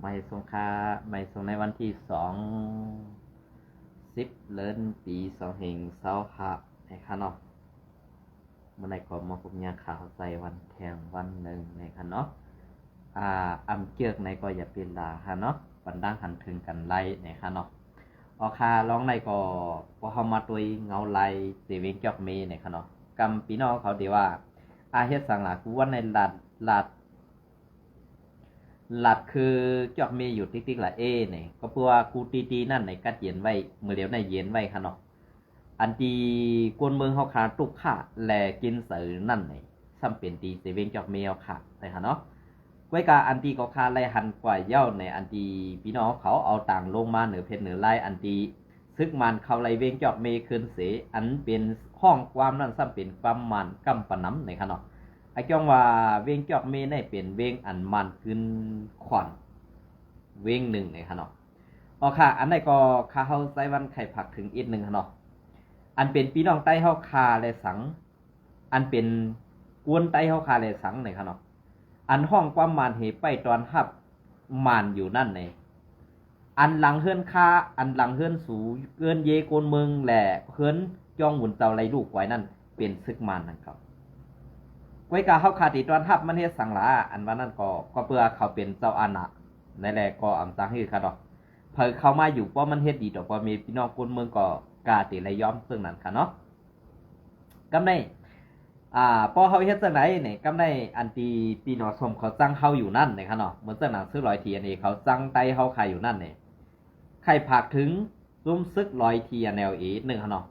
ไม่สงค่าไม่สงในวันที่20เดือนปี2565นะครับเนาะเมื่อไหร่ก็มาผมยาข่าวใส่วันแทงวันหนึ่งนะครับเนาะอำเกียกในก็อย่าเป็นลาฮะเนาะบันดังหันถึงกันไล่นะครับเนาะออคาร้องในก็พอเขามาตัวเงาไล่เสวงจอกเมนะครับเนาะกำปีน้องเขาดีว่าอาเฮ็ดสังหลากูว่าในหลัดคือจอกมีอยู่ติ๊กๆละเอเนี่ยก็เพื่อว่ากูตีนั่นในกัดเย็นไว้เมื่อเดี๋ยวในเย็นไว้ค่ะเนาะอันตีกวนเมืองเขาขาตุกข่าแลกินเสือนั่นเนี่ยซ้ำเป็นตีเสเวงจอกเมียวค่ะแต่ค่ะเนาะไว้กาอันตีก็คาไล่หันกว่าเย้าในอันตีพี่น้องเขาเอาต่างลงมาเหนือเพชรเหนือไล่อันตีซึกมันเขาไล่เวงจอกเมคืนเสอันเป็นห้องความนั่นซ้ำเป็นความมันกำปะน้ำในค่ะเนาะไอ้จ้องว่าเวงจอกเมในเป็นเวงอันมันขึ้นขวัญเวงหนึ่งในขนาดอ๋อค่ะอันไหนก็คาเฮาใส่วันไข่ผักถึงอีกหนึ่งขนาดอันเป็นพี่น้องใต้เฮาคาและสังอันเป็นกวนใต้เฮาคาและสังในขนาดอันห้องความมันเหไปตอนฮับมันอยู่นั่นในอันหลังเฮือนคาอันหลังเฮือนสูเกินเยโกนเมืองแหล่เฮือนจ้องหมุนเตาไรลูกไว้นั่นเป็นซึกมันนะครับไว้กาเขาขาดติดตอนทับมันเฮ็ดสังหลาอันว่านั่นก็เพื่อเขาเป็นเจ้าอาณาในแหละก็อำตังให้ค่ะดอกเพิ่เข้ามาอยู่เพราะมันเฮ็ดดีดอกเพราะมีพี่น้องคนเมืองก็กาติระยอมซึ่งนั้นค่ะเนาะกำในพอเขาเฮ็ดจังได๋นี่กำในอันตีพี่น้องสมเขาจังเฮาอยู่นั่นนี่ค่ะเนาะเหมือนจังหนังซื้อ100ทีอันนี้เขาจังไตเฮาขายอยู่นั่นนี่ใครผากถึงซุ่มซึก100ทีแนวอี1ค่ะเนาะ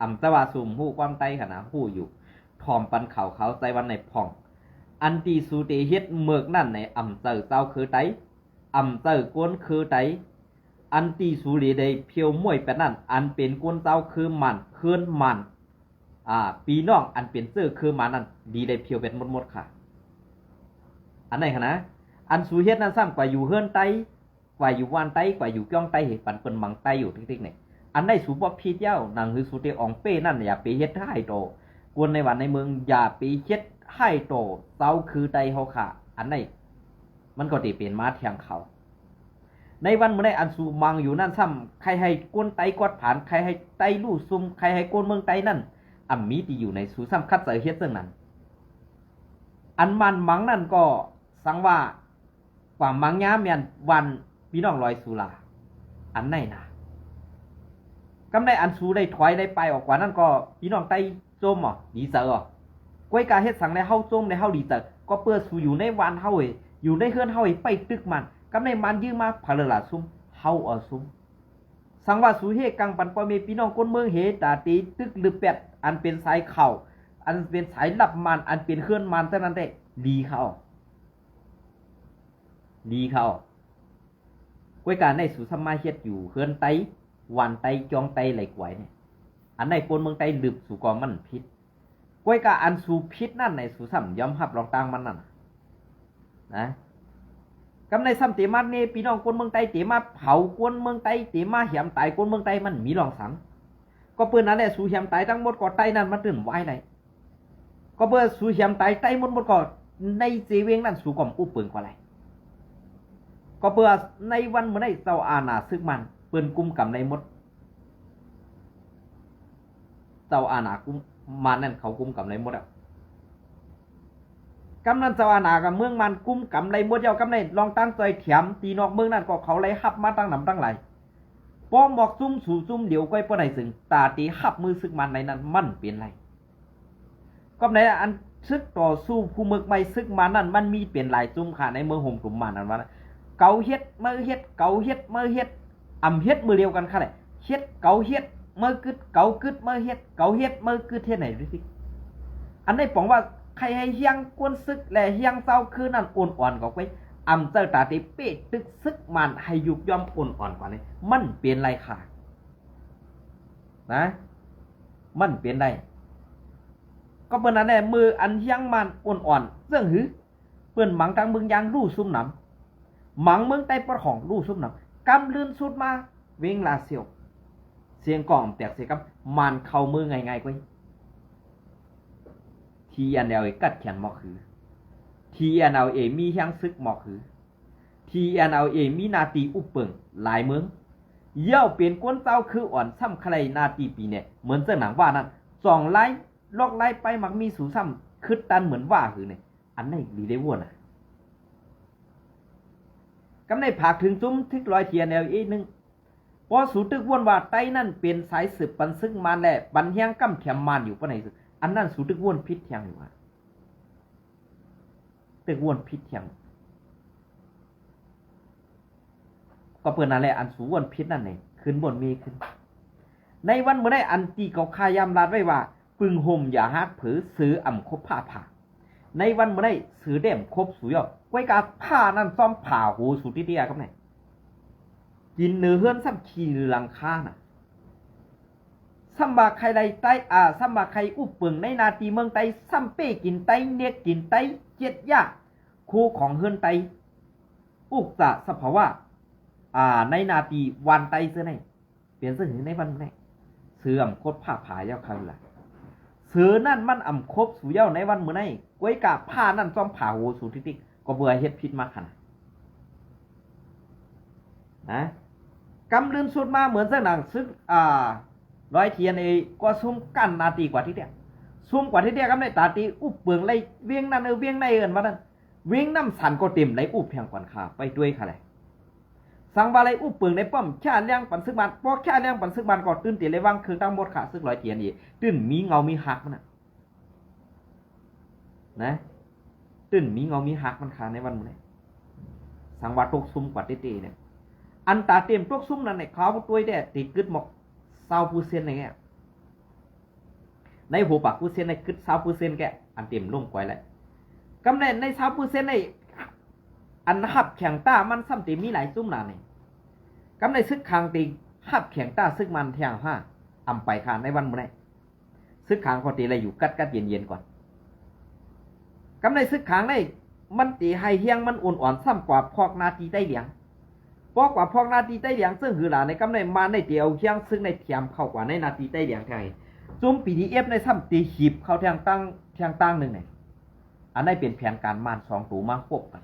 อำตะว่าซุ่มฮู้ความไตค่ะนะฮู้อยู่ทอมปันเขาใส่วันในพ่องอันตีสูเตเฮ็ดเมือกนั่นในอำเตอเต้าคือไตอำเตอกวนคือไตอันตีสูรีได้เพียวมวยไปนั่นอันเป็นกวนเต้าคือมันเคลื่อนมันปีน้องอันเป็นเสื้อคือมันนั่นดีได้เพียวเป็นหมดค่ะอันไหนคะนะอันสูเฮ็ดนั่นซ้ำกว่าอยู่เฮือนไตกว่าอยู่วานไตกว่าอยู่ก้องไตเหตุปันเปิ้นมังไตอยู่ติ๊กๆเนี่ยอันได้สูบ่ผิดเย้านั่นคือสูเตอองเป้นั่นอย่าไปเฮ็ดให้โตกวนในวันในเมืองอย่าไปเช็ดให้โตเต้าคือไตเฮาค่ะอันไหนมันก็ติเป็นมาเทียงเขาในวันเมื่อใดอันสูมังอยู่นั่นซ้ำใครให้กวนไตกวดผ่านใครให้ไตลู่ซุ่มใครให้กวนเมืองไตนั่นมีที่อยู่ในสูซ้ำคัดเสือเฮ็ดซึ่งนั้นอันมันมังนั่นก็สังว่าความมังย้าเมียนวันพี่น้องลอยสุลาอันไหนนะกำได้อันสูได้ถอยได้ไปออกกว่านั่นก็พี่น้องไตโจมดีเซอร์ก้อยกาเฮ็ดสังในเฮาโจมในเฮาดีเซอร์ก็เปื้อสู่อยู่ในวานเฮาอยู่ในเฮือนเฮาไปตึกมันกำในมันยื้อมาพาเลล่ะซุ่มเฮาซุ่มสังว่าสู่เฮกังปันปอมีพี่น้องคนเมืองเฮตาตีตึกหรือเป็ดอันเป็นสายเข่าอันเป็นสายลับมันอันเป็นเฮือนมันเท่านั้นได้ดีเขาก้อยกาในสู่สมาเฮ็ดอยู่เฮือนไตวันไตจองไตไหลกวยเนี่ยอันในคนเมืองไตลึบสู่กอมันพิษก้อยกาอันสู่พิษนั่นในสู่ซ้ำยอมรับรองต่างมันนั่นนะกำในซ้ำเตมาเนี่ยพี่น้องคนเมืองไตเตมาเผาคนเมืองไตเตมาเหี่ยมตายคนเมืองไตมันมีรองสังก็เปิ้นนั่นแหละสู่เหี่ยมตายทั้งหมดก็ไตนั่นมันตื่นไว้ได้ก็เปิ้นสู่เหี่ยมตายไตหมดก็ในเจเวงนั่นสู่ก่อมอุปึงกว่าไรก็เปิ้นในวันเมื่อได้เจ้าอาณาซึกมันเปิ้นกุมกับในหมดเจ้าอาณากุมมานั่นเขากุมกับในหมดกำนันเจ้าอาณากับเมืองมันกุมกับในหมดเจ้ากำในลองตั้งใจเถียมตีนอกเมืองนั่นก็เขาไล่ฮับมาตั้งนำตั้งไหลป้อมบอกซุ่มสู่ซุ่มเดี๋ยวก้อยป้อไหนสึงตาตีฮับมือซึกมันในนั้นมันเปลี่ยนไรก็ในอันซึกต่อสู้ผู้เมืองไม่ซึกมันนั่นมันมีเปลี่ยนหลายซุ่มค่ะในเมืองห่มกลุ่มมันนั่นว่าเกาเฮ็ดเมื่อเฮ็ดเกาเฮ็ดเมื่อเฮ็ดเฮ็ดมือเดียวกันค่ะเลยเฮ็ดเกาเฮ็ดเมื่อกึดเกากึดเมื่อเฮ็ดเกาเฮ็ดเมื่อกึดเท่ไหนดูสิอันนี้ผมว่าใครให้เฮียงกวนซึกและเฮียงเศร้าคือนั่นอ่อนๆก็ไว้เจอตาติเป๊ะตึกซึกมันให้ยุกย่อมอ่อนๆกว่านี้มันเปลี่ยนไรค่ะนะมันเปลี่ยนได้ก็เปิ้นนั่นแหละมืออันเฮียงมันอ่อนๆเรื่องหือเปิ้นหมังทางเมืองยางรู้ซุ่มหนำหมังเมืองใต้ปะของรู้ซุ่มหนำกำลื่นสุดมาเวงลาเซียวเสียงกล่องแตกเสียกับมันเข้ามือง่ายๆกว่าทีอันเอลกัดแขนหมอกคือทีอันเอลมีเฮียงซึกหมอกคือท TNLA มีนาตีอุปเปิงหลายเมืองเย่าเปลี่ยนกวนเจ้าคืออ่อนซ้ำใครนาตีปีเนี่ยเหมือนเจ้าหนังว่านั้น2ไล่ลอกไล่ไปมักมีสูซ้ำคือตันเหมือนว่าคือเนี่ยอันไหนดีได้ว่นะกำในผากถึงจุ้มทึกลอย TNLA นึงพอสูตึกวนว่าไต้นั่นเป็นสายสืบปันซึ่งมาแหละบันเฮียงกำแถมมานอยู่ปะไหนอันนั้นสูตึกวนพิษเทียงอยู่ว่าตึกวนพิษเทียงก็เปิดนั่นแหละอันสูวนพิษนั่นเองขึ้นบนมีขึ้นในวันเมื่อได้อันตีเขาคายามลาดไว้ว่าปึงห่มอย่าฮักผือซื้ออ่ำคบผ้าผ่าในวันเมื่อได้ซื้อเด่มคบสุยอไว้กาผ้านั่นซ้อมผ่าหูสุดที่เดียครับไหนกินเนื้อเฮือนซ้ำขี้หรือหลังคาน่ะซ้ำบาใครใดใต้ซ้ำบาใครอุบเปิงในนาทีเมืองไต้ซ้ำเป้กินไต้เนียกกินไต้เจ็ดยากคู่ของเฮือนไต้อุกจะสภาวะในนาทีวันไต้เสื้อไหนเปลี่ยนเสื้อหือในวันไหนเสื่อมคดผ้าผายาวคำละเสือนั่นมันอ่ำคบสู่เย้าในวันเมื่อไหร่ก้อยกาผ้านั่นซ้อมผ่าหูสู่ทิติก็เบื่อเฮ็ดพิษมากขนาดนะกำลืนสุดมาเหมือนเส้นหนังซึกร้อยเทียนก็ซุ่มกั้นนาทีกว่าที่เดียซุ่มกว่าที่เดียกำในตาตีอุบเปลืองไรเวียงนั่นเวียงในเอินมานั่นเวียงน้ำสันก็เต็มไรอุบแพงกว่าขาไปด้วยค่ะเลยสังบาไรอุบเปลืองในป้อมแค่เลี้ยงปันซึกบานพอแค่เลี้ยงปันซึกบานก็ตื่นตีเลยว่างคือตั้งหมดขาซึกร้อยเทียนตื่นมีเงามีหักมันนะตื่นมีเงามีหักมันขาในวันนี้สังวาตกซุ่มกว่าที่เตีเนี่ยอันตาเต็มพวกซุ่มนั่นในเขาตัวเด็ดติดกึดหมก20%อะไรเงี้ยในหัวปาก%ในกึด20%แกอันเต็มลุ่มกว่าเลยกำเนิดใน20%ในอันหับแข็งตามันซ้ำตีมีหลายซุ่มนานนี่กำเนิดซึกคางตีหับแข็งตาซึกมันแทงห้าอำไปค่ะในวันเมื่อไรซึกคางพอตีอะไรอยู่กัดเย็นก่อนกำเนิดซึกคางในมันตีให้เฮียงมันอ่อนๆซ้ำกว่าพอกนาทีได้เหลียงพอกว่าพอกนาทีใต้เหลียงซึ่งหือหลาในกำในมาในเดียวเชียงซึ่งในเทียมเข้ากว่าในนาทีใต้เหลียงไทยจุ่ม PDF ในซ้ำตีหีบเข้าทางตั้งหนึ่งเนี่ยอันนี้เป็นแผนการมาน2ตัวมาควบกัน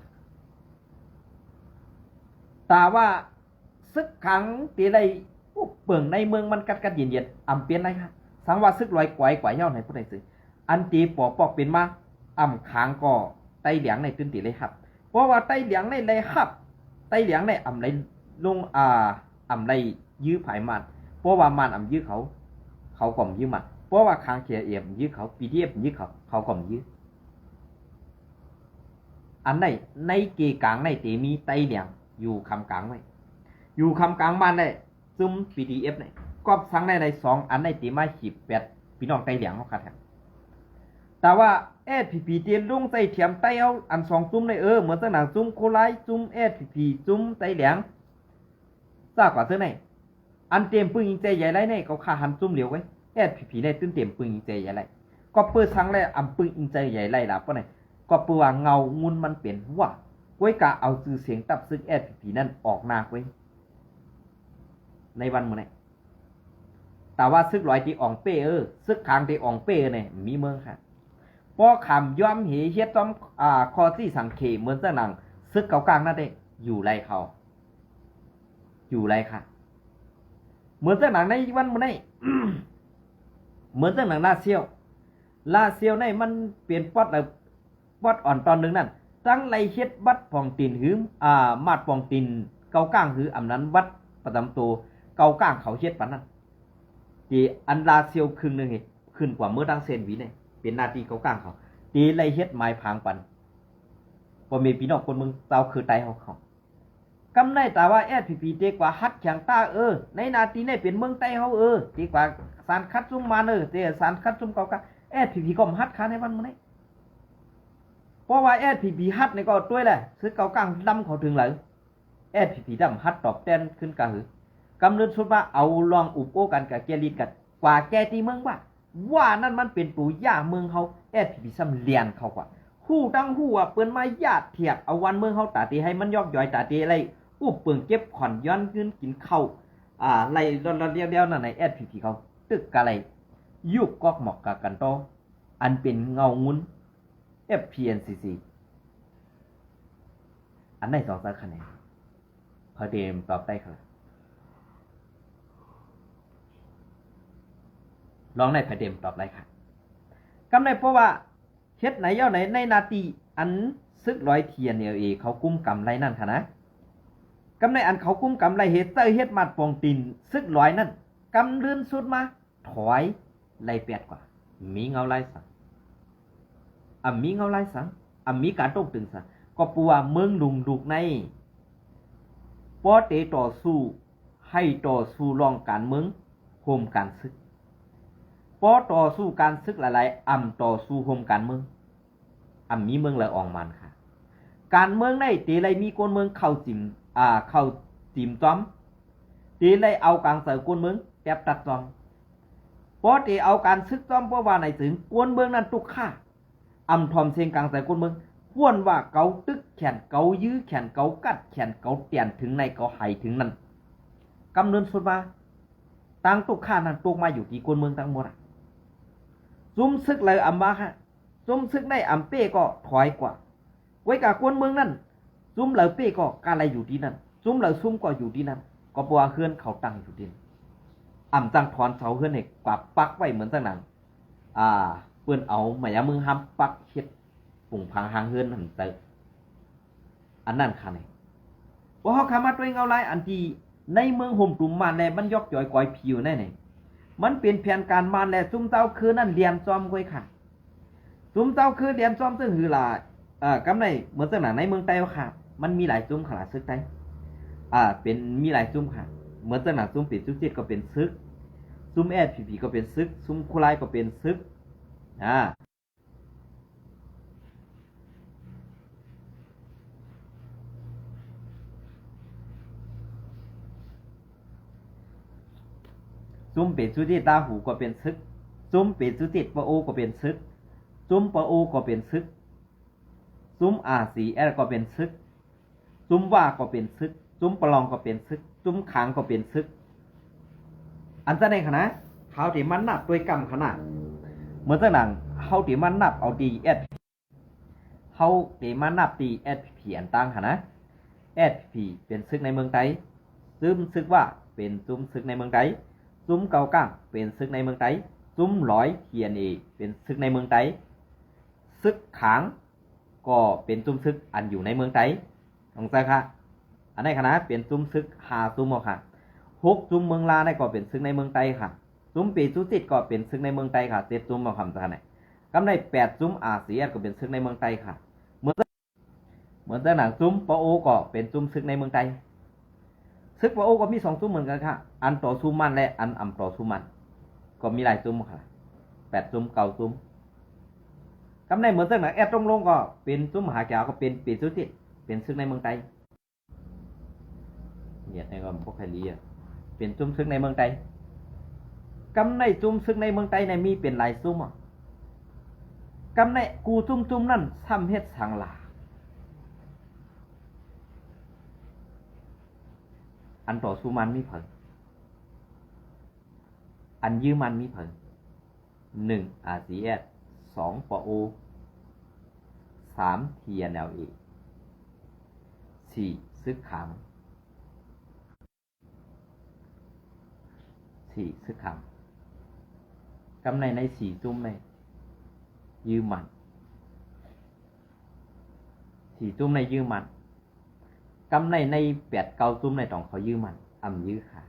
แต่ว่าซึกขังตีไรเปิ่งในเมืองมันกัดเย็นอ่ำเปลี่ยนไรครับสังว่าซึกลอยกว่าเย้าในผู้ใดซื้ออันตีปอกเป็นมาอ่ำค้างก็ใต้เหลียงในตื้นตีเลยครับเพราะว่าใต้เหลียงในเลยครับไต้เหลียงในอ่ำไรลงอ่ำไรยื้อผายมันเพราะว่ามันอ่ำยื้อเขาก่อมยื้อมันเพราะว่าคางเขียเอี่ยมยื้อเขาปีเดียบยื้อเขาก่อมยื้ออันไหนในเกกลางในเตมีไต้เหลียงอยู่คำกลางไว้อยู่คำกลางมันได้ซุ่ม PDF เนี่ยก็สั่งใน2อันในเตมาขีบ8พี่น้องไต้เหลียงเขาขาดแต่ว่าSPP เตียนลุงใส่เทียมไต้เอาอัน2จุ้มเลยเหมือนตั้งหนังจุ้มโคไลจุ้มSPP จุ้มไต้เหลียงทราบกว่าเท่าไหร่อันเต็มปืนยิงใจใหญ่ไรเนี่ยเขาขาหันจุ้มเหลียวไว้SPP ในตื้นเต็มปืนยิงใจใหญ่ไรก็เปิดสั่งเลยอันปืนยิงใจใหญ่ไรล่ะป่ะเนี่ยก็เปิดว่าเงางุนมันเปลี่ยนว่าไว้กะเอาชื่อเสียงตับซึกSPP นั่นออกหน้าไว้ในวันมื้อนี้แต่ว่าซึกลอยที่อ่องเป้ซึกคางที่อ่องเป้เนี่ยมีเมืองค่ะพอคำย้อมเหเฮ็ดต้อมคอที่สังเขเหมือนเจ้าหนังซึกเก่ากลางนั่นเองอยู่ไรเขาอยู่ไรค่ะเหมือนเจ้าหนังในวันมื้อนี้ เหมือนเจ้าหนังลาเซียวในมันเปลี่ยนป๊อดอ่อนตอนนึงนั่นตั้งไรเฮ็ดบัดปองตีนหืมมาดปองตีนเก่ากลางหืออำนั้นวัดประจำตัวเก่ากลางเขาเฮ็ดปานนั้นที่อันลาเซียวครึ่งนึงนี่ขึ้นกว่าเมื่อดังเซนวีเนี่ยเป็นนาทีเก่ากลางเขาตีไรเฮ็ดไม้พางปันบ่มีพี่น้องคนเมืองเจ้าคือไตเขากำได้แต่ว่า SPP เตกว่าฮัดแข็งตาในนาทีนี่เป็นเมืองไต้เฮาดีกว่าสารคัดซุ่มมาเตสารคัดซุ่มเก่ากลาง SPP ก็ฮัดค้าในวันมื้อนี้เพราะว่าSPP ฮัดนี่ก็ด้วยแหละซื้อเก่ากลางดำเขาถึงหลายSPP ดำฮัดตอบแทนขึ้นกะหือกำเนิดสุดว่าเอาลองอุบโอกันกับแกลีดกันกว่าแกตีเมืองว่านั่นมันเป็นปู่ย่าเมืองเฮาSPP ซ้ำเลียนเขากว่าฮู้ตั้งฮู้ว่าเปิ้นมาญาติเถียกเอาวันเมืองเฮาตาตีให้มันยอกย่อยตาตีอะไรอุบเปิงเก็บขอนย้อนขึ้นกินข้าวไล่รอนๆเดียวๆนั่นในSPP เขาตึกกะไรยุกกอกหมอกกะกันโตอันเป็นเงางุ้นFPNCC อันไหน2 สาขาไหน อเดมตอบได้ครับลองในพอเดมตอบได้ค่ะกำในเพราะว่าเฮ็ดไหนย่อไหนในนาทีอันซึกร้อยเทียนเนี่ยเขากุ้มกำไรนั่นค่ะนะกำในอันเขากุ้มกำไรเฮ็ดเตอร์เฮ็ดมัดปองตีนซึกร้อยนั่นกำเลื่อนสุดมาถอยไล่เปียดกว่ามีเงาไล่สังมีเงาไล่สังมีการตกตึงสังก็ปัวเมืองลุงดุกในปอเตต่อสู้ให้ต่อสู้รองการเมืองโฮมการซึกปอต่อสู้การซึกหลายๆต่อสู้โฮมการเมืองมีเมืองละอองมันค่ะการเมืองในตีไรมีคนเมืองเข้าจิมจอมตีไรเอากลางเสือกวนเมืองแอบตัดจอมเพราะตีเอาการซึกจอมเพราะว่าในถึงกวนเมืองนั้นตุกฆ่าทอมเสียงกลางเสือกวนเมืองพ้วนว่าเกาตึกแขนเกายื้อแขนเกากัดแขนเกาเตียนถึงในเกาไหถึงนั้นกำเนิดสุดมาตั้งตุกฆ่านั้นตุกมาอยู่ที่กวนเมืองทั้งหมดซุ่มซึกเลยมาฮะซุ่มซึกได้เป้ก็ถอยกว่าไว้กับกวนเมืองนั่นซุ่มเหล่าเป้ก็การอะไรอยู่ที่นั่นซุ่มเหล่าซุ่มก็อยู่ที่นั่นก็ปัวเฮือนเขาตั้งอยู่ที่นั่นจังถอนเสาเฮือนให้กว่าปักไว้เหมือนตั้งนั้นเปื้อนเอาหมายมึงห้ามปักเฮ็ดปุ่งพังหางเฮือนหันเตออันนั้นค่ะเนี่ยว่าเขาขามาตัวเงาลายอันที่ในเมืองห่มกลุ่มมาแลมันยกจ่อยก่อยผิวแน่เนี่ยมันเป็นแผนการมาแลซุ่มเต้าคือนั่นเรียนซ้อมก้อยค่ะซุ่มเต้าคือเรียนซ้อมซึ่งคือล่ะกำในเหมือนตั้งนั้นในเมืองไต้ค่ะมันมีหลายซุ่มขนาดซึกไต้เป็นมีหลายซุ่มค่ะเหมือนตั้งนั้นซุ่มปิดซุ่มเจ็ดก็เป็นซึกซุ่มแอดผีก็เป็นซึกซุ่มคุไลก็เป็นซึกซุ่มเป็ดซุจิตตาหูก็เป็นซึกซุ่มเป็ดซุจิตปะโอก็เป็นซึกซุ่มปะโอก็เป็นซึกซุ่มสีแอดก็เป็นซึกซุ่มว่าก็เป็นซึกซุ่มปลองก็เป็นซึกซุ่มขางก็เป็นซึกอันแสดงขนาดเขาที่มันนับด้วยกรรมขนาดเหมือนตั้งหนังเขาที่มันนับเอาดีแอดเขาที่มันนับดีแอดผีอันตั้งขนาดแอดผีเป็นซึกในเมืองไต้ซุ่มซึกว่าเป็นซุ่มซึกในเมืองไต้ซุ่มเกาก้างเป็นซึกในเมืองไต้ซุ่มร้อยเทียนเป็นซึกในเมืองไต้ซึกขางก็เป็นซุ่มซึกอันอยู่ในเมืองไต้ของเจ้าค่ะอันนี้คณะเป็นซุ่มซึกซุ่มเอาค่ะซุ่มเมืองลาได้ก็เป็นซึกในเมืองไต้ค่ะซุ่มปีซุติดก็เป็นซึกในเมืองไต้ค่ะซุ่มเอาคำท่านไหนกำได้ซุ่มเสียก็เป็นซึกในเมืองไต้ค่ะเหมือนหนังซุ่มปะโอก็เป็นซุ่มซึกในเมืองไต้ซึกปะโอก็มี2ซุ่มเหมือนกันค่ะอันต่อซุ่มมันและอันต่อซุ่มมันก็มีหลายซุ่มค่ะซุ่มซุ่มกำได้เหมือนหนังแอดตรงลงก็เป็นซุ่มหาแก้วก็เป็นปีซุติดเป็นซึกในเมืองไต้เนี่ยในก็พวกใครลีเป็นซุ่มซึกในเมืองไต้กำในซุ่มซึกในเมืองไต้ในมีเป็นหลายซุ่มกำในกูซุ่มนั่นซ้ำเฮ็ดสังลาอันต่อสู้มันมีเผิงอันยื้อมันมีเผิง1 RCS 2 ปอ 3 TNLA 4 ซึกขางซึกขางกำใน4ซุ่มในยื้อมัน4ซุ่มในยื้อมันกำใน8 9ซุ่มในต้องเขายื้อมันยื้อค่ะ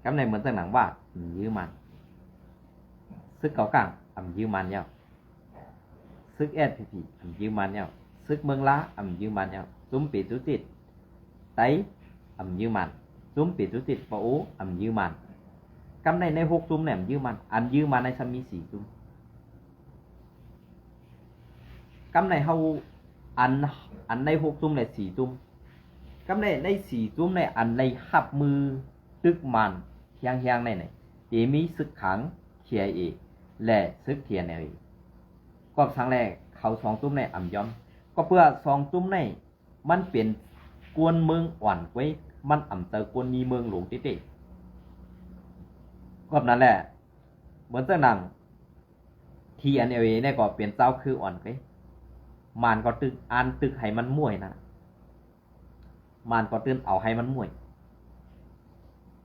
กำในเหมือนตั้งหนังว่ายื้อมันซึกเก่ากลางยื้อมันเนี่ยซึกแอดผียื้อมันเนี่ยซึกเมืองล้ายื้อมันเนี่ยซุ่มปีซุติดไต้ยื้อมันซุ่มปีซุติดปะโอยื้อมันกำใน6ซุ่มเนี่ยยื้อมันยื้อมันในซ้ำมี4ซุ่มกำในเฮาอันใน6ซุ่มใน4ซุ่มกำใน4ซุ่มในอันในหับมือตึกมันเฮียงในไหนมีซึกขังเทียและซึกเทียนก็ครั้งแรกเขา2ซุ่มในย้อมก็เพื่อ2ซุ่มในมันเป็นกวนเมืองอ่อนไว้มันเตอกวนมีเมืองหลวงติก็นั่นแหละเหมือนตั้งหนังTNLAเนี่ยก็เป็นเจ้าคืออ่อนไว้มันก็ตึกให้มันมั่วนะ มันก็ตื่นเอาให้มันมวย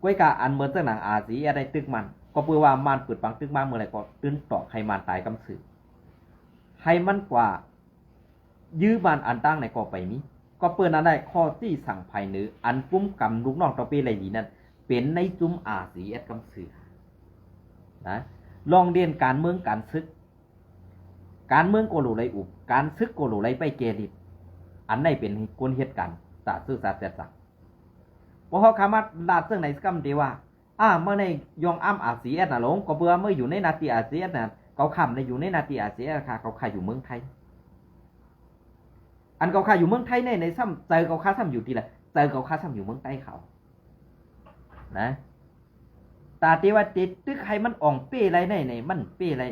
ก้วยกาอันเหมือนเจ้าหนังอาซีอะไรตึกมันก็เพื่อว่ามันเปิดปังตึกมาเมื่อไรก็ตื่นต่อให้มันตายกำสือให้มันกว่ายื้อมันอันตั้งในก็ไปนี้ก็เปิดนั้นได้ข้อที่สั่งภายเนื้ออันปุ้มกำลูกน้องต่อปีอะไรดีนั่นเป็นในจุ้มอาซีเอ็ดกำสือนะลองเรียนการเมืองการซึกการเมืองโกโลไรอุบการซึกโกโลไรไปเกลิดอันไหนเป็นคนเหตุการณ์ตาซื่อสัตย์จัดเพราะเขาคำว่าลาดซึ่งในสกัมเดีว่าเมื่อในยองอ้ำอาเซียนน่ะหลงก็เบื่อเมื่ออยู่ในนาทีอาเซียนน่ะเขาคำในอยู่ในนาทีอาเซียนค่ะเขาขายอยู่เมืองไทยอันเขาขายอยู่เมืองไทยในซ้ำเจอเขาค้าซ้ำอยู่ที่ละเจอเขาค้าซ้ำอยู่เมืองใต้เขานะตาเทว่าติดตึกให้มันอ่องเป้ไรในมันเป้ไร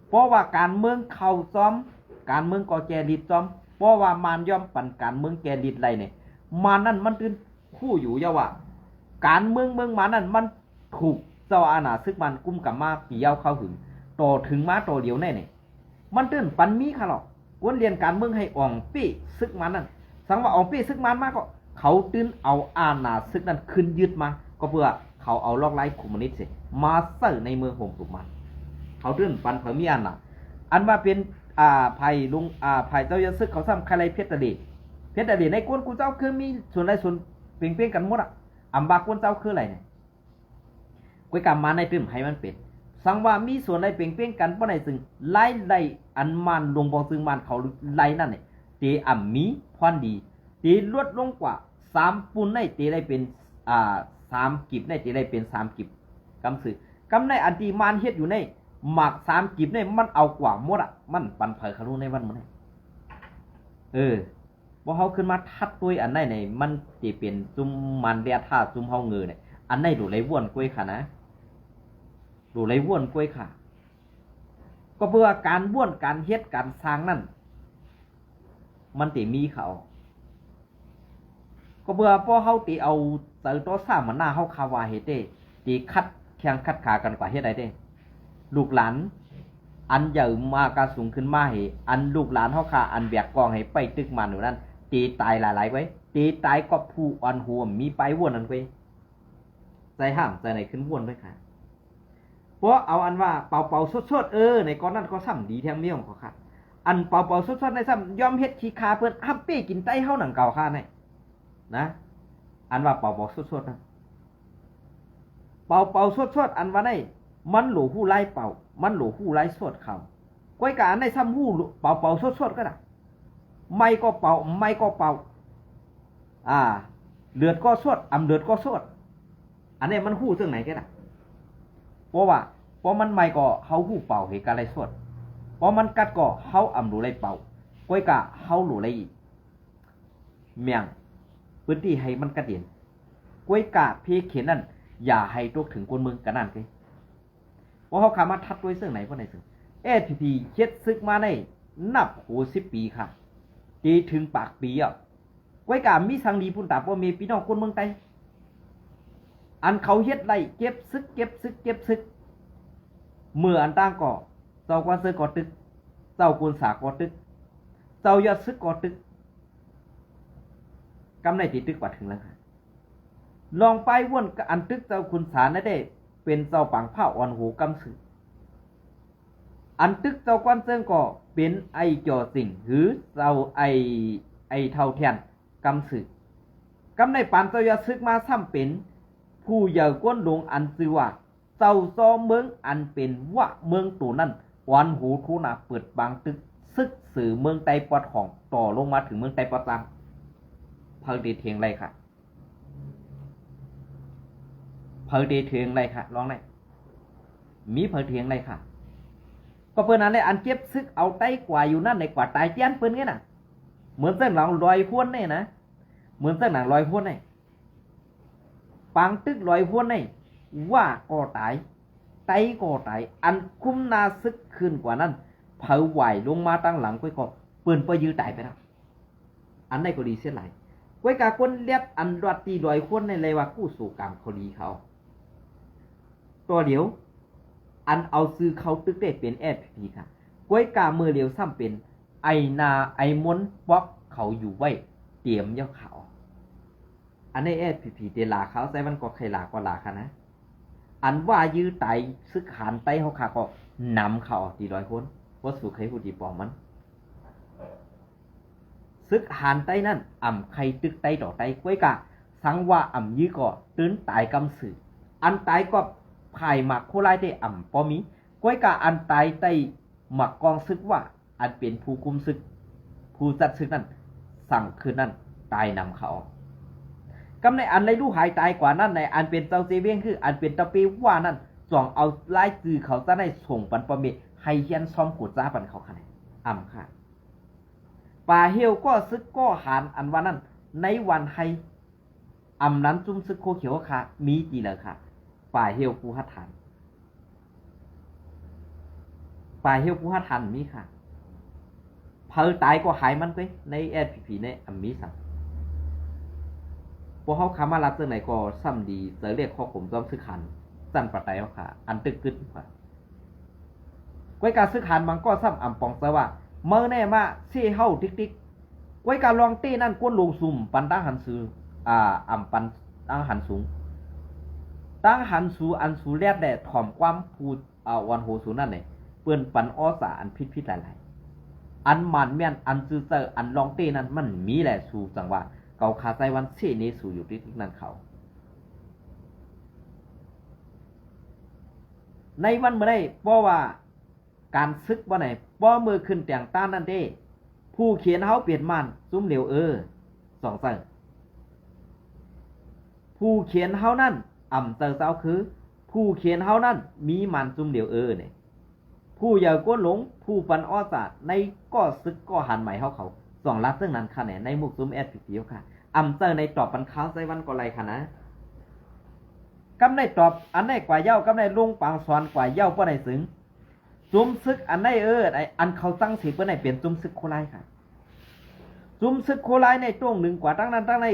เพราะว่าการเมืองเขาซ้อมการเมืองก่อแกลิดซ้อมเพราะว่ามันย่อมปั่นการเมืองแกลิดไรเนี่ยมานั่นมันตื่นคู่อยู่ยาว่าการเมืองมานั่นมันถูกเจ้าอาณาซึกมันกุ้มกับมาปีเย้าเข้าถึงต่อถึงมาต่อเดียวแน่เนี่ยมันตื่นปันมีค่ะหรอกวนเรียนการเมืองให้อ่องปี้ซึกมันนั่นสังว่าอ่องปี้ซึกมันมากก็เขาตื่นเอาอาณาซึกนั้นขึ้นยึดมาก็เพื่อเขาเอาลอกไล่คอมมิวนิสต์มาเสิร์ในเมืองโฮมตุกมันเขาตื่นปันเผมีอันน่ะอันว่าเป็นภัยลุงภัยเจ้ายศึกเขาซ้ำใครเพชรตะลีเพชรตะลีในกวนกูเจ้าคือมีส่วนใดส่วนเปลี่ยนกันหมดอัมบากวนเจ้าคืออะไรเนี่ยก้อยกรรมมาในตื่นให้มันเป็นสังว่ามีส่วนใดเปลี่ยนกันเพราะในซึ่งไล่ใดอันมันลงบอกซึ่งมันเขาไล่นั่นเนี่ยตีมีพรดีตีลดลงกว่า3ปุ่นในตีได้เป็น3กิบในตีได้เป็น3กิบกำสือกำในอันที่มันเฮ็ดอยู่ในหมัก3กิบเนี่ยมันเอากว่าหมดมันปันเผยเขารู้ในวันมันพอเขาขึ้นมาทัดด้วยอันไหนในมันจะเป็นจุ่มมันเดียท่าจุ่มเฮาเงยเนี่ยอันไหนดูไรว่วนกล้วยค่ะนะดูไรว่วนกล้วยค่ะก็เพื่อการว่วนการเฮ็ดการสร้างนั่นมันจะมีเขาก็เพื่อพอเขาตีเอาเตอตัวสร้างมันหน้าเขาคาวาเฮเต้ตีคัดแข่งคัดขากันกว่าเฮ็ดได้เด้ลูกหลานอันใหญ่มากระสูงขึ้นมาให้อันลูกหลานเขาขาอันแบกกองให้ไปตึกมันอยู่นั่นตีตายหลายๆไว้ตีตายก็ผู้อ่อนหัวมีไปว่นนั่นไว้ใจห้ามใจไหนขึ้นว่นไว้ค่ะเพราะเอาอันว่าเป่าสดในก้อนนั้นก็ซ้ำดีแท้เมี่ยงเขาค่ะอันเป่าสดในซ้ำยอมเฮ็ดขี้คาเพื่อนฮับปี้กินไต้เฮาหนังเก่าค่ะเนี่ยนะอันว่าเป่าสดนะเป่าสดอันว่าได้มันหลูหู้ไล่เป่ามันหลูหู้ไล่สดเขาก้อยกาในซ้ำหู้เป่าสดก็ได้ไม่ก็เป่าเลือดก็สดเลือดก็สดอันนี้มันหู้ซึ่งไหนกันนะเพราะมันไม่ก็เขาหู้เป่าเหตุการณ์ไรสดเพราะมันกัดก็เขาหลูไรเป่าก้อยกาเขาหลูไรเมียงพื้นที่ให้มันกระเดียนก้อยกาเพเขียนนั่นอย่าให้ตกถึงคนเมืองกันนั่นเลยเพราะเขาขามาทัดด้วยซึ่งไหนเพราะไหนซึ่งพีเฮ็ดซึกมาในนับ10 ปีค่ะตีถึงปากปีไว้กามีสังดีพุ่นตาพ่อเมพี่น้องคนเมืองไทยอันเขาเฮ็ดไรเก็บซึกเมื่ออันต่างก่อเจ้ากวนเสือก่อตึกเจ้ากุนสาก่อตึกเจ้ายอดซึกก่อตึกกำในตีตึกกว่าถึงแล้วค่ะลองไปว่นอันตึกเจ้าคุณสารได้เป็นเจ้าปังผ้าอ่อนหูกำสืออันตึกเจ้ากวนเสือก่อเป็นไอจอสิ่งหรือเจ้าไอเท่าเทียนกำสือกำในปานเจ้ายอดซึกมาซ้ำเป็นผู้ใหญ่ก้นลงอันซื่อว่าเจ้าซอเมืองอันเป็นว่าเมืองตัวนั้นวันหูทูนาเปิดบางตึกซึกสื่อเมืองไตปอดของต่อลงมาถึงเมืองไตปอดตามเพอดีเทียงไรค่ะเพอดีเทียงไรค่ะลองได้มีเพอเทียงไรค่ะก็เพื่อนนั้นเลยอันเก็บซึกเอาไตกว่าอยู่นั่นในกว่าตายเจี้ยนเพื่อนงี้น่ะเหมือนเส้นหลังลอยพ้นเนี่ยนะเหมือนเส้นหลังลอยพ้นเนี่ยปังตึกลอยพ้นเนี่ยว่าก็ตายไตก็ตายอันคุ้มนาซึกขึ้นกว่านั้นเผาไหวลงมาตั้งหลังก้อยก็ปืนไปยื้อตายไปแล้วอันไหนก็ดีเสียหลายก้อยกาคนเลียดอันรัดตีลอยพ้นในเลยว่ากู้สู่กรรมเขาดีเขาตัวเดียวอันเอาซื้อเขาตึกได้เป็นพีค่ะก้อยกาเมื่อเดียวซ้ำเป็นไอนาไอมนป๊อกเขาอยู่ไว้ เตรียมย่อเขาอันนี้ผีเดลาเขาใส่มันก็ใครลาก็ลาค่ะนะอันว่ายื้อไตซึกหันไตเขาขาก็นำเขาตีร้อยคนว่าสู่ใครผู้ดีปอมมันซึกหันไตนั่นใครตึกไตดอกไตก้วยกะสังว่ายื้อก็ตื้นตายกำสื่ออันตายก็ภายหมักโคไลได้ปอมีก้วยกะอันตายไตหมักกองซึกว่าอันเป็นผู้คุมซึกผู้จัดซึกนั่นสั่งคืนนั่นตายนำเขากำในอันในลูกหายตายกว่านั้นในอันเป็นเจ้าเซเวียงคืออันเป็นตะปีว่านั่นส่องเอาไล่จือเขาจะได้ส่งปันปะเมให้เฮียนซ้อมกุดจ้าปันเขาขนาดค่ะป่าเฮียวก็ซึกก็หานอันว่านั้นในวันให้นั้นจุ่มซึกโคเขียวค่ะมีจีเลยค่ะป่าเฮียวกูฮัทฐานป่าเฮียวกูฮัทฐานมีค่ะเพอตายก็หายมันไปในผีในมีสั่งพวกเขาคำมาลับเรื่องไหนก็ซ้ำดีเสือเรียกข้อผมจอมซึกหันสั่นปะไตเขาค่ะอันตึกกึดค่ะก้อยการซึกหันมันก็ซ้ำปองเสือว่าเมื่อแน่มาเชี่ยเฮาติ๊กก้อยการลองเต้นั่นก้นลงซุ่มปันตั้งหันซื้อปันตั้งหันสูงตั้งหันสูอันสูแรกแดดถ่อมความพูดวันโหสูนั่นเนี่ยเปื้อนปันอ้อสาอันพิษหลายอันมันแม่นอันซื่อเจออันลองเต้นั้นมันมีแหละสูจังว่าเกาคาใจวันเสนี้สู่อยู่ที่นั่นเขาในวันเมื่อได้เพราะว่าการซึกบ่ไหนเพราะมือขึ้นแต่งต้านนั่นเด้ผู้เขียนเขาเปลี่ยนมันซุ้มเหลียวสองเสั่งผู้เขียนเขานั่นเตอเจ้าคือผู้เขียนเขานั่นมีมันซุ้มเหลียวเนี่ยผู้ใหญ่ก้นหลงผู้ปันอ้อสาในก็ซึกก็หันใหม่เขาสองลัดซึ่งนั้นค่ะเนี่ยในมุกซุ้มผีค่ะเตอร์ในตอบปันเขาใส่วันก็ไรค่ะนะกำในตอบอันในกว่าเย้ากำในลุงปางสอนกว่าเย้าเพื่อในสึงจุ้มซึกอันในไออันเขาตั้งสีเพื่อในเปลี่ยนจุ้มซึกโคไลค่ะจุ้มซึกโคไลในตรงหนึ่งกว่าตั้งนั้นตั้งใน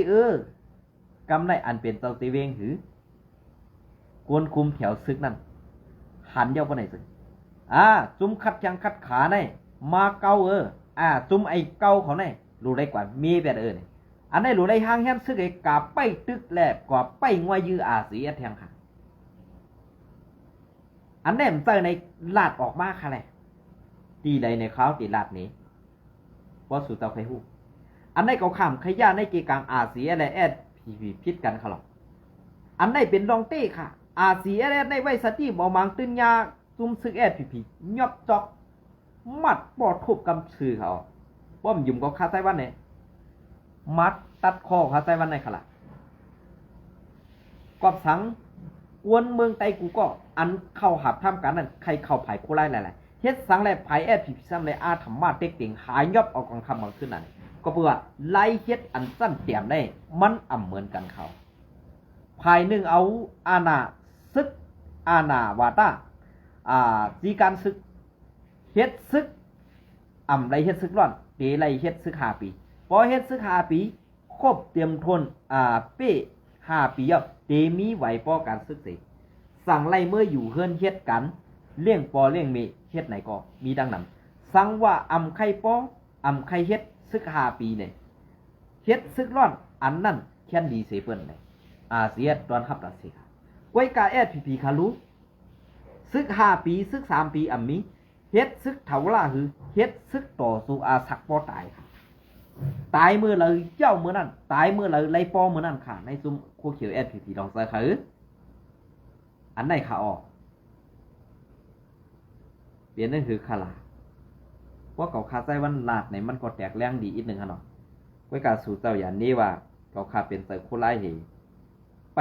กำในอันเปลี่ยนเจ้าตีเวงหือกวนคุมแถวซึกนั่นหันเย้าเพื่อในสึงจุ้มคัดยังคัดขาในมาเกาจุ้มไอเกาเขาในรู้ได้กว่ามีแบบเนี่ยอันนี้รู้ได้ห้างแฮมซึกไอ้กาไปตึกแหลบกว่าไปงวยยื้อสีแทงค่ะอันนี้มันเจอในลาดออกมาค่ะเลยตีใดในเขาตีลาดนี้ว่าสู่เตาไข่หูอันนี้เขาขำขย่าในเกกลางสีอะไรพิษกันค่ะหรอกอันนี้เป็นรองเต้ค่ะสีอะไรในไว้สติบอมังตึ้งยาซุ่มซึกผียอบจอกมัดปอดทุบกำซื่อเขาป้อมยุ่มก็คาใจวันเนี่ยมัดตัดคอคาใจวันในขละกอบสังกวนเมืองไตกูก็อันเข้าหับทำกันนั่นใครเข้าไผ่โคไล่หลายๆเฮ็ดสังแลไผ่ผีซ้ำเลยธรรมะเต็กเต็งหายยอบเอากองคำมาขึ้นนั่นก็เพื่อไล่เฮ็ดอันสั้นเตี่ยมได้มันเหมือนกันเขาภายหนึ่งเอาอาณาซึกอาณาวาตาจีการซึกเฮ็ดซึกไรเฮ็ดซึกร้อนเตไรเฮ็ดซึก5 ปีพอเฮ็ดซึก5 ปีครบเตรียมทนเป้5 ปีเตมีไหวป้อการซึกสิสั่งไล่เมื่ออยู่เฮือนเฮ็ดกันเลี้ยงปอเลี้ยงเมเฮ็ดไหนก็มีดังนั้นสั่งว่าไข่ป้อไข่เฮ็ดซึก5 ปีเนี่ยเฮ็ดซึกร้อนอันนั้นแค่นดีเสเปิ้นเลยเสียตอนขับรัสเซียไว้กาผีคารู้ซึก5 ปีซึก3 ปีมีเฮ็ดซึกเถาล่าหือเฮ็ดซึกต่อสู้สักปอตายค่ะตายเมื่อเลยเจ้าเมื่อนั้นตายเมื่อเลยไล่ปอเมื่อนั้นค่ะในซุ้มโคเขียวผีดองเซอร์คืออันไหนค่ะเปลี่ยนนั่นคือคาลาเพราะเขาคาใจวันลาดในมันก็แตกแรงดีอีกหนึ่งค่ะเนาะไว้การสู่เจ้าอย่างนี้ว่าเขาคาเป็นเซอร์โคไลเหไป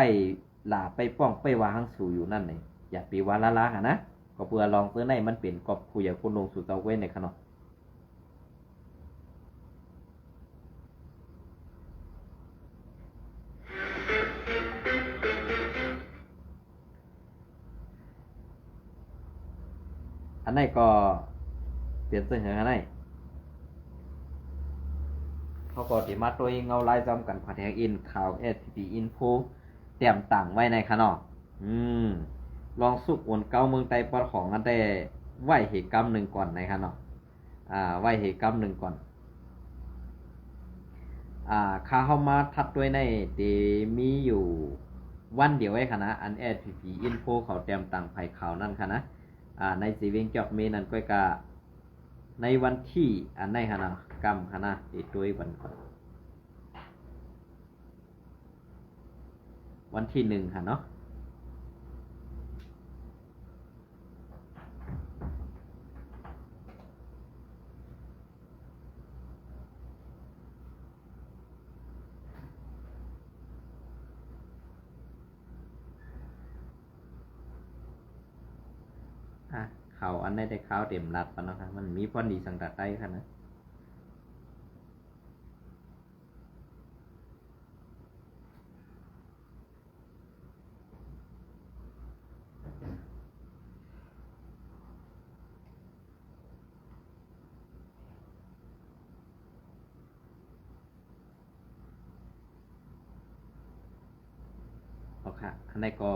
ลาไปป้องไปวางสู่อยู่นั่นเลยอย่าปีวาละค่ะนะก็เพื่อลองเพื่อในมันเป็นกอบผู้อยากคนลงสู่เตาเว้นในขนมอันนี้ก็เปลี่ยนเสื้อเหอันนี้เขาก็ติมาตัวเองเงาลายจำกันผ่านแทงอินข่าวทีอินโฟเตรียมต่างไว้ในขนมลองสุกวนเก้าเมืองไตปอดของกันแต่ไหวเหตุกรรมหนึ่งก่อนนะครับเนาะไหวเหตุกรรมหนึ่งก่อน ค่าเข้ามาทัดด้วยในเดมีอยู่วันเดียวไว้ค่ะนะอันแอดพีอินโฟเขาเตรียมตังไผ่เขานั่นค่ะนะในสีเวงจอกเมนั่นก็กะในวันที่อันในค่ะนะกรรมค่ะนะติดด้วยวันก่อนวันที่1ค่ะเนาะเขาอันได้ข้าวเต็มรัดปะเนาะครับมันมีพอดีสังกัดได้ค่ะนะเอาค่ะอันนี้ก็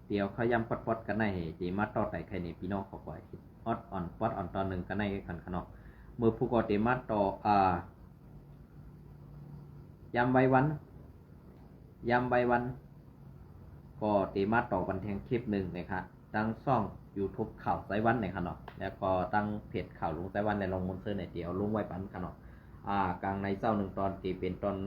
เดี๋ยวเขาย้ำปอดกันในจีมาต่อแต่ใครในพี่น้องเขาปล่อยออดอ่อนปอดอ่อนตอนหนึ่งกันในกันขนอกมือผู้ก่อเตมาต่อยำใบวันก็เตมาต่อวันแทงคลิปหนึ่งนะครับตั้งช่อง YouTube ข่าวไต้หวันในขนอกแล้วก็ตั้งเพจข่าวลุงไต้หวันในลงมอนเซอร์ในเดี๋ยวลุงไว้ปันขนอกกลางในเจ้า1 ตอนตีเป็นตอน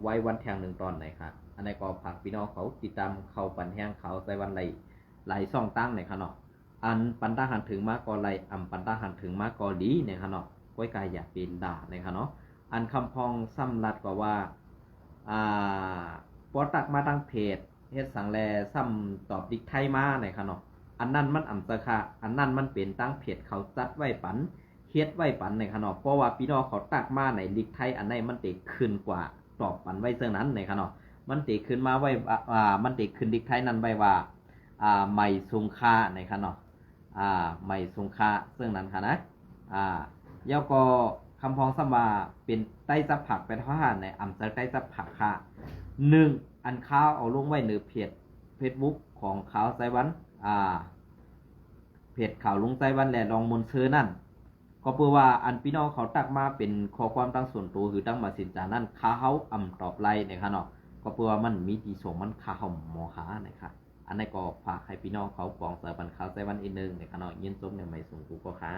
ไว้วันแทง1 ตอนไหนครับอันนี้ก็ฝากพี่น้องเขาติดตามเขาปันแห้งเขาไต้หวันไหลซ่องตั้งในขนอกอันปันตาหันถึงมากก็ไหลปันตาหันถึงมากก็ดีในขนอกก้อยกายอยากเป็นด่าในขนอกอันคำพองซ้ำรัดก็ว่าปอตักมาตั้งเพจเฮ็ดสังแลซ้ำตอบดิกไทยมาในขนอกอันนั้นมันอ่ำตะค่ะอันนั้นมันเป็นตั้งเพจเขาจัดไว้ปันเฮ็ดไว้ปันในขนอกเพราะว่าพี่น้องเขาตักมาในดิกไทยอันไหนมันติขึ้นกว่าตอบปันไว้เรื่องนั้นในขนอกมันติขึ้นมาไว้มันติขึ้นดิกไทยนั้นไว้ว่าใหม่สุงค่าในขนอกใหม่สุงค่าเรื่องนั้นค่ะนะแล้วก็คำพองสมาเป็นใต้ซับผักเป็นทหารในอ่ำจะใต้ซับผักค่ะ1อันข้าวเอาลงไว้ในเพจเฟซบุ๊กของข่าวไต้หวันเพจข่าวลุงไต้หวันและลองมนเซอร์นั่นก็เพื่อว่าอันพี่น้องเขาตักมาเป็นข้อความตั้งส่วนตัวคือตั้งมาสินจานั่นข้าเขาตอบไล่นะครับเนาะก็เพื่อว่ามันมีที่ส่งมันข้าเขาหมอขานะครับอันนี้ก็ฝากให้พี่น้องเขาปองเสริมบันข่าวไต้หวันอีกนึงนะครับเนาะยินส้มในไม่ส่งกูก็ค่ะ